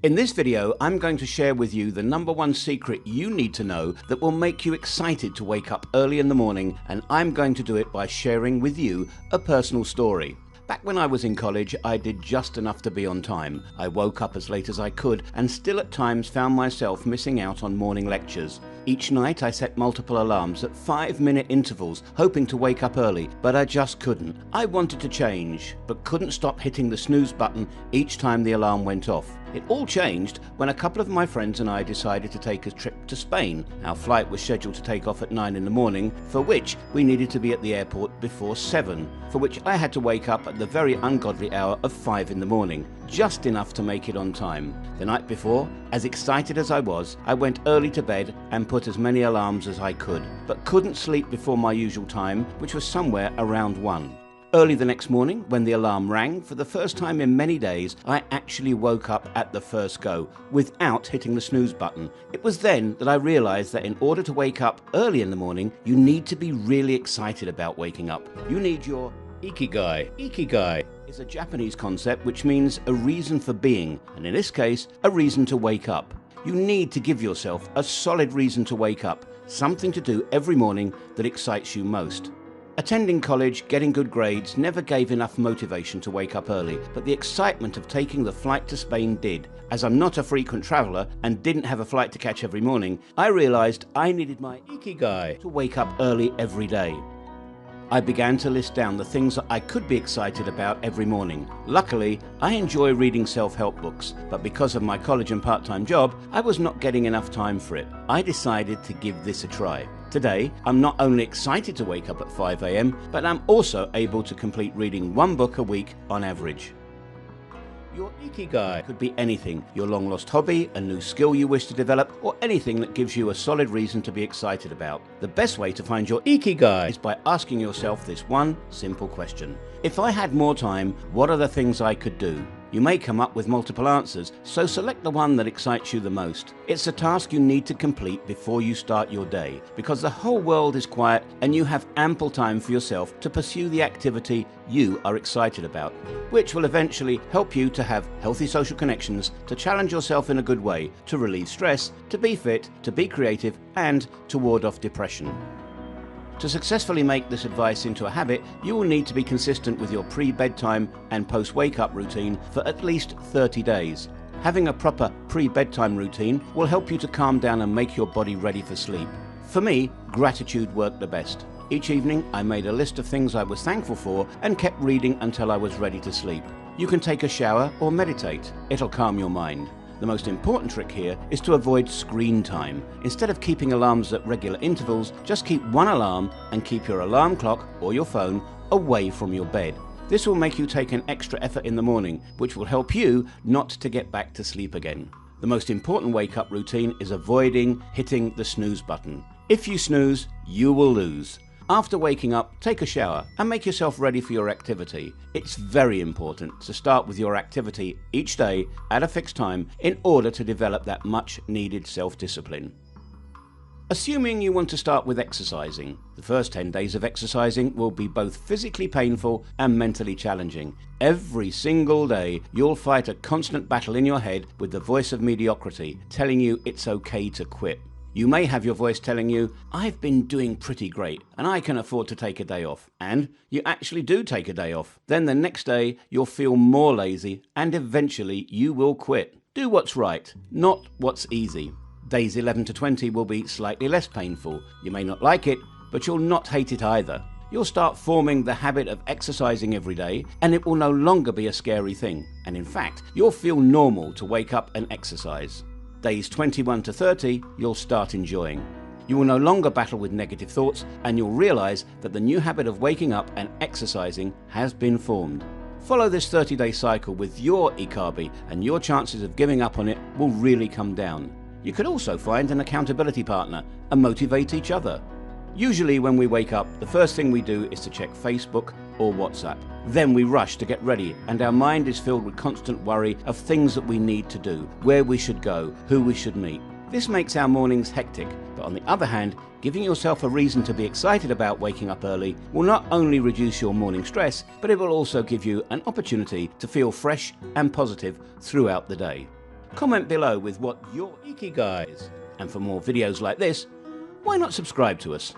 In this video, I'm going to share with you the number one secret you need to know that will make you excited to wake up early in the morning, and I'm going to do it by sharing with you a personal story. Back when I was in college, I did just enough to be on time. I woke up as late as I could and still at times found myself missing out on morning lectures. Each night I set multiple alarms at 5-minute intervals, hoping to wake up early, but I just couldn't. I wanted to change, but couldn't stop hitting the snooze button each time the alarm went off. It all changed when a couple of my friends and I decided to take a trip to Spain. Our flight was scheduled to take off at 9 in the morning, for which we needed to be at the airport before 7, for which I had to wake up at the very ungodly hour of 5 in the morning, just enough to make it on time. The night before, as excited as I was, I went early to bed and put as many alarms as I could, but couldn't sleep before my usual time, which was somewhere around 1. Early the next morning, when the alarm rang, for the first time in many days, I actually woke up at the first go, without hitting the snooze button. It was then that I realized that in order to wake up early in the morning, you need to be really excited about waking up. You need your ikigai. Ikigai is a Japanese concept which means a reason for being, and in this case, a reason to wake up. You need to give yourself a solid reason to wake up, something to do every morning that excites you most. Attending college, getting good grades never gave enough motivation to wake up early, but the excitement of taking the flight to Spain did. As I'm not a frequent traveller and didn't have a flight to catch every morning, I realised I needed my ikigai to wake up early every day. I began to list down the things that I could be excited about every morning. Luckily, I enjoy reading self-help books, but because of my college and part-time job, I was not getting enough time for it. I decided to give this a try. Today, I'm not only excited to wake up at 5 a.m, but I'm also able to complete reading one book a week on average. Your ikigai could be anything: your long-lost hobby, a new skill you wish to develop, or anything that gives you a solid reason to be excited about. The best way to find your ikigai is by asking yourself this one simple question. If I had more time, what are the things I could do? You may come up with multiple answers, so select the one that excites you the most. It's a task you need to complete before you start your day, because the whole world is quiet and you have ample time for yourself to pursue the activity you are excited about, which will eventually help you to have healthy social connections, to challenge yourself in a good way, to relieve stress, to be fit, to be creative, and to ward off depression. To successfully make this advice into a habit, you will need to be consistent with your pre-bedtime and post-wake-up routine for at least 30 days. Having a proper pre-bedtime routine will help you to calm down and make your body ready for sleep. For me, gratitude worked the best. Each evening, I made a list of things I was thankful for and kept reading until I was ready to sleep. You can take a shower or meditate. It'll calm your mind. The most important trick here is to avoid screen time. Instead of keeping alarms at regular intervals, just keep one alarm and keep your alarm clock or your phone away from your bed. This will make you take an extra effort in the morning, which will help you not to get back to sleep again. The most important wake-up routine is avoiding hitting the snooze button. If you snooze, you will lose. After waking up, take a shower and make yourself ready for your activity. It's very important to start with your activity each day at a fixed time in order to develop that much needed self-discipline. Assuming you want to start with exercising, the first 10 days of exercising will be both physically painful and mentally challenging. Every single day, you'll fight a constant battle in your head with the voice of mediocrity telling you it's okay to quit. You may have your voice telling you, I've been doing pretty great and I can afford to take a day off. And you actually do take a day off. Then the next day you'll feel more lazy and eventually you will quit. Do what's right, not what's easy. Days 11 to 20 will be slightly less painful. You may not like it, but you'll not hate it either. You'll start forming the habit of exercising every day and it will no longer be a scary thing. And in fact, you'll feel normal to wake up and exercise. Days 21 to 30, you'll start enjoying. You will no longer battle with negative thoughts and you'll realize that the new habit of waking up and exercising has been formed. Follow this 30-day cycle with your ikigai and your chances of giving up on it will really come down. You could also find an accountability partner and motivate each other. Usually when we wake up, the first thing we do is to check Facebook or WhatsApp. Then we rush to get ready and our mind is filled with constant worry of things that we need to do, where we should go, who we should meet. This makes our mornings hectic, but on the other hand, giving yourself a reason to be excited about waking up early will not only reduce your morning stress, but it will also give you an opportunity to feel fresh and positive throughout the day. Comment below with what your ikigai is. And for more videos like this, why not subscribe to us?